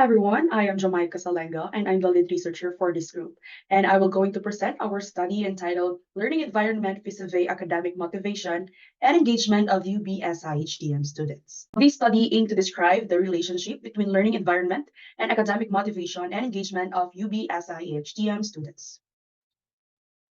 everyone, I am Jamaica Salenga and I'm the lead researcher for this group. And I will going to present our study entitled Learning Environment Vis-a-vis Academic Motivation and Engagement of UB SIHTM Students. This study aimed to describe the relationship between learning environment and academic motivation and engagement of UB SIHTM students.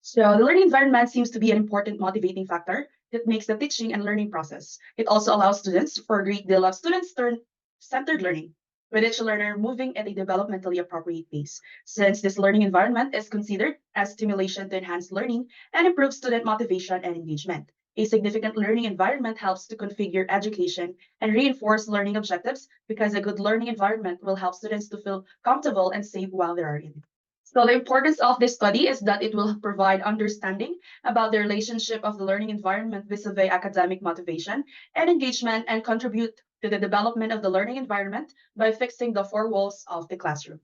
So the learning environment seems to be an important motivating factor that makes the teaching and learning process. It also allows students for a great deal of student-centered learning, with each learner moving at a developmentally appropriate pace. Since this learning environment is considered as stimulation to enhance learning and improve student motivation and engagement. A significant learning environment helps to configure education and reinforce learning objectives because a good learning environment will help students to feel comfortable and safe while they are in it. So the importance of this study is that it will provide understanding about the relationship of the learning environment vis-a-vis academic motivation and engagement and contribute to the development of the learning environment by fixing the four walls of the classroom.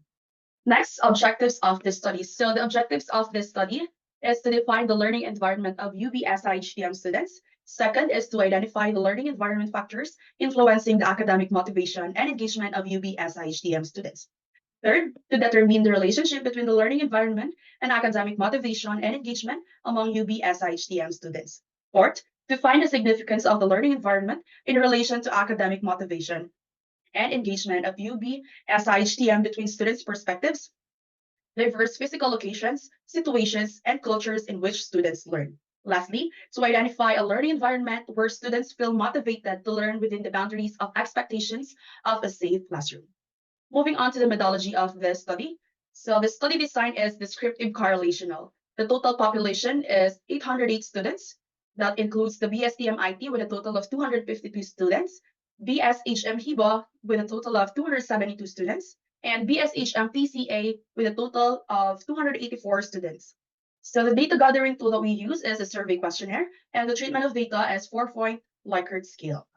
Next, objectives of this study. So the objectives of this study is to define the learning environment of UB-SIHTM students. Second is to identify the learning environment factors influencing the academic motivation and engagement of UB-SIHTM students. Third, to determine the relationship between the learning environment and academic motivation and engagement among UB SIHTM students. Fourth, to find the significance of the learning environment in relation to academic motivation and engagement of UB SIHTM between students' perspectives, diverse physical locations, situations, and cultures in which students learn. Lastly, to identify a learning environment where students feel motivated to learn within the boundaries of expectations of a safe classroom. Moving on to the methodology of the study. So the study design is descriptive correlational. The total population is 808 students. That includes the BSTM IT with a total of 252 students, BSHM HIBA with a total of 272 students, and BSHM PCA with a total of 284 students. So the data gathering tool that we use is a survey questionnaire, and the treatment of data is 4-point Likert scale.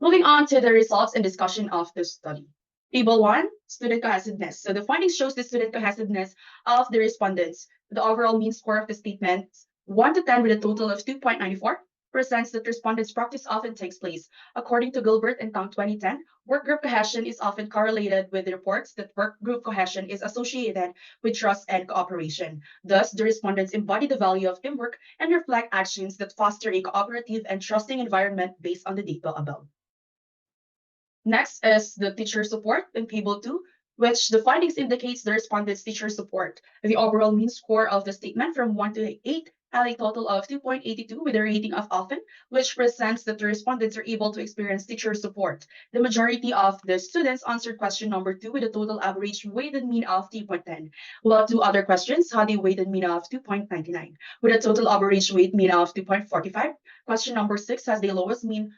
Moving on to the results and discussion of the study. Table 1, student cohesiveness. So the findings shows the student cohesiveness of the respondents. The overall mean score of the statements 1 to 10 with a total of 2.94 presents that respondents' practice often takes place. According to Gilbert and Tang 2010, work group cohesion is often correlated with the reports that work group cohesion is associated with trust and cooperation. Thus, the respondents embody the value of teamwork and reflect actions that foster a cooperative and trusting environment based on the data above. Next is the teacher support in Table 2, which the findings indicates the respondents' teacher support. The overall mean score of the statement from 1 to 8 had a total of 2.82 with a rating of often, which presents that the respondents are able to experience teacher support. The majority of the students answered question number 2 with a total average weighted mean of 3.10, while 2 other questions had a weighted mean of 2.99, with a total average weight mean of 2.45. Question number 6 has the lowest mean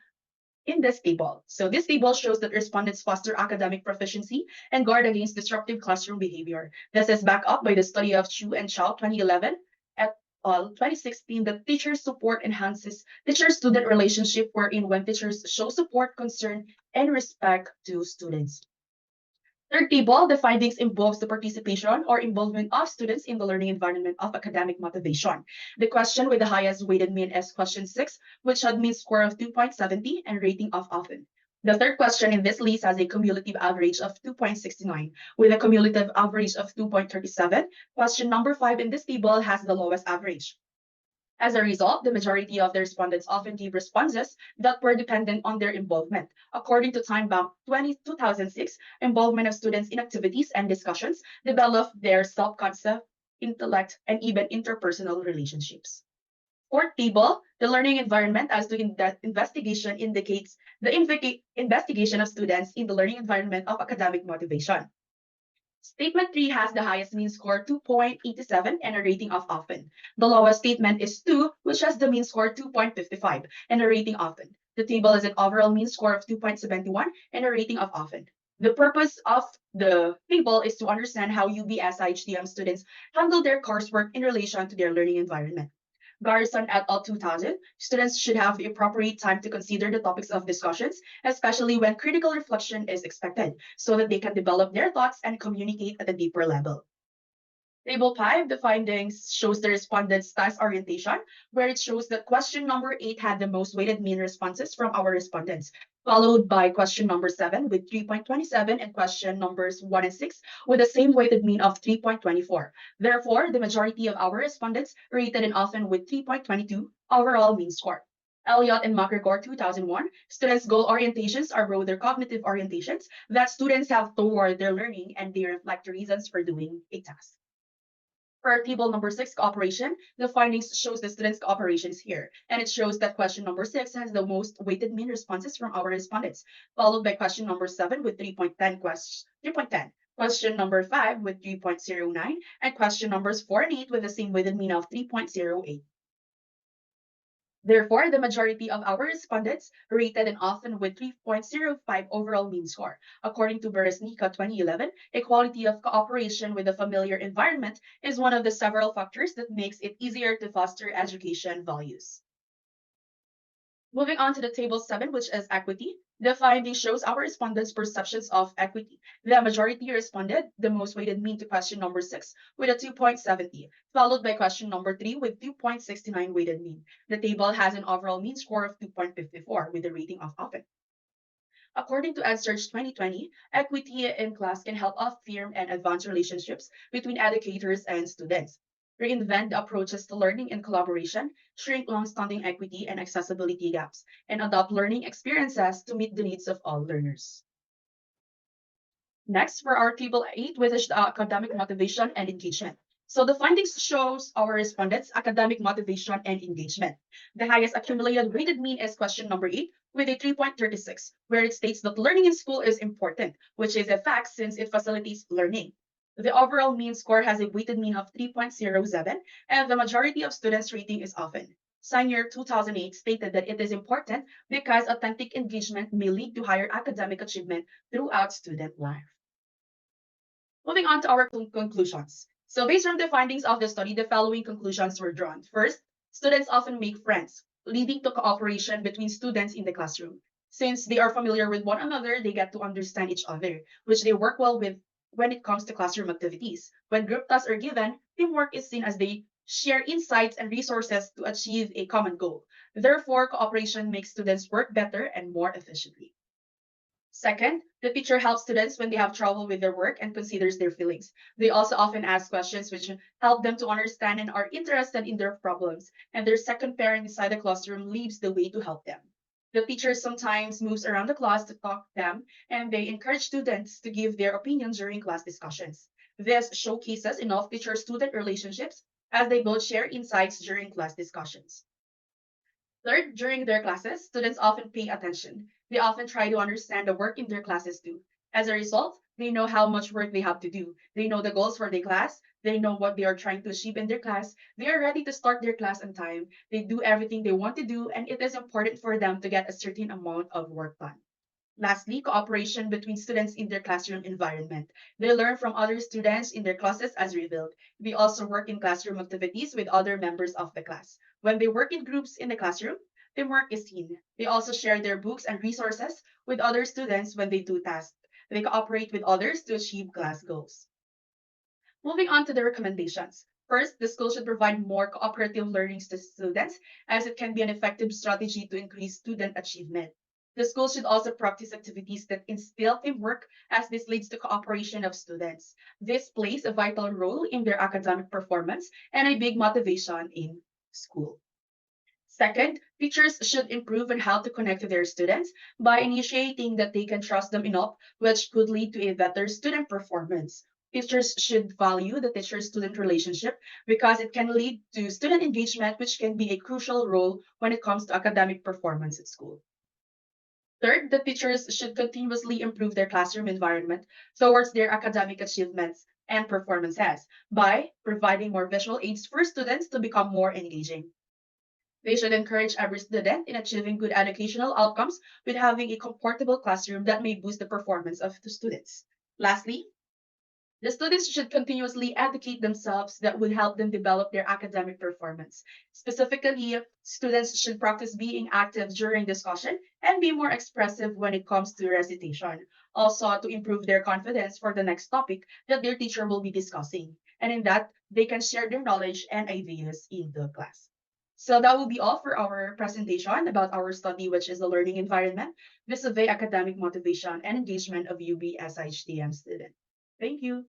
in this table. So this table shows that respondents foster academic proficiency and guard against disruptive classroom behavior. This is backed up by the study of Chu and Chow 2011 at 2016 that teacher support enhances teacher-student relationship wherein when teachers show support, concern, and respect to students. Third table, the findings involves the participation or involvement of students in the learning environment of academic motivation. The question with the highest weighted mean is question 6, which had mean score of 2.70 and rating of often. The third question in this list has a cumulative average of 2.69 with a cumulative average of 2.37. Question number 5 in this table has the lowest average. As a result, the majority of the respondents often gave responses that were dependent on their involvement. According to Time Bank 2006, involvement of students in activities and discussions developed their self-concept, intellect, and even interpersonal relationships. Fourth table, the learning environment as to investigation indicates the investigation of students in the learning environment of academic motivation. Statement 3 has the highest mean score 2.87 and a rating of often. The lowest statement is 2, which has the mean score 2.55 and a rating often. The table has an overall mean score of 2.71 and a rating of often. The purpose of the table is to understand how UB-SIHTM students handle their coursework in relation to their learning environment. Garrison et al. 2000, students should have the appropriate time to consider the topics of discussions, especially when critical reflection is expected, so that they can develop their thoughts and communicate at a deeper level. Table 5, the findings shows the respondents' task orientation, where it shows that question number 8 had the most weighted mean responses from our respondents, followed by question number 7 with 3.27 and question numbers 1 and 6 with the same weighted mean of 3.24. Therefore, the majority of our respondents rated and often with 3.22 overall mean score. Elliott and McGregor 2001, students' goal orientations are rather cognitive orientations that students have toward their learning and they reflect the reasons for doing a task. For table number 6, cooperation, the findings shows the students' cooperation is here. And it shows that question number 6 has the most weighted mean responses from our respondents, followed by question number 7 with 3.10 question number 5 with 3.09, and question numbers 4 and 8 with the same weighted mean of 3.08. Therefore, the majority of our respondents rated and often with 3.05 overall mean score. According to Beresnika 2011, equality of cooperation with a familiar environment is one of the several factors that makes it easier to foster education values. Moving on to the table 7, which is equity. The finding shows our respondents' perceptions of equity. The majority responded the most weighted mean to question number 6 with a 2.70, followed by question number 3 with 2.69 weighted mean. The table has an overall mean score of 2.54 with a rating of open. According to EdSearch 2020, equity in class can help affirm and advance relationships between educators and students, reinvent the approaches to learning and collaboration, shrink long-standing equity and accessibility gaps, and adopt learning experiences to meet the needs of all learners. Next, for our table 8, which is the academic motivation and engagement. So the findings shows our respondents' academic motivation and engagement. The highest accumulated weighted mean is question number 8 with a 3.36, where it states that learning in school is important, which is a fact since it facilitates learning. The overall mean score has a weighted mean of 3.07, and the majority of students' rating is often. Senior 2008 stated that it is important because authentic engagement may lead to higher academic achievement throughout student life. Moving on to our conclusions. So based on the findings of the study, the following conclusions were drawn. First, students often make friends, leading to cooperation between students in the classroom. Since they are familiar with one another, they get to understand each other, which they work well with when it comes to classroom activities. When group tasks are given, teamwork is seen as they share insights and resources to achieve a common goal. Therefore, cooperation makes students work better and more efficiently. Second, the teacher helps students when they have trouble with their work and considers their feelings. They also often ask questions which help them to understand and are interested in their problems, and their second parent inside the classroom leads the way to help them. The teacher sometimes moves around the class to talk to them, and they encourage students to give their opinions during class discussions. This showcases enough teacher-student relationships as they both share insights during class discussions. Third, during their classes, students often pay attention. They often try to understand the work in their classes too. As a result, they know how much work they have to do. They know the goals for their class. They know what they are trying to achieve in their class. They are ready to start their class on time. They do everything they want to do, and it is important for them to get a certain amount of work done. Lastly, cooperation between students in their classroom environment. They learn from other students in their classes as revealed. They also work in classroom activities with other members of the class. When they work in groups in the classroom, teamwork is seen. They also share their books and resources with other students when they do tasks. They cooperate with others to achieve class goals. Moving on to the recommendations. First, the school should provide more cooperative learnings to students as it can be an effective strategy to increase student achievement. The school should also practice activities that instill teamwork as this leads to cooperation of students. This plays a vital role in their academic performance and a big motivation in school. Second, teachers should improve on how to connect to their students by initiating that they can trust them enough, which could lead to a better student performance. Teachers should value the teacher-student relationship because it can lead to student engagement, which can be a crucial role when it comes to academic performance at school. Third, the teachers should continuously improve their classroom environment towards their academic achievements and performances by providing more visual aids for students to become more engaging. They should encourage every student in achieving good educational outcomes with having a comfortable classroom that may boost the performance of the students. Lastly, the students should continuously educate themselves that will help them develop their academic performance. Specifically, students should practice being active during discussion and be more expressive when it comes to recitation. Also, to improve their confidence for the next topic that their teacher will be discussing. And in that, they can share their knowledge and ideas in the class. So that will be all for our presentation about our study, which is the learning environment vis-a-vis academic motivation and engagement of UB SIHTM students. Thank you.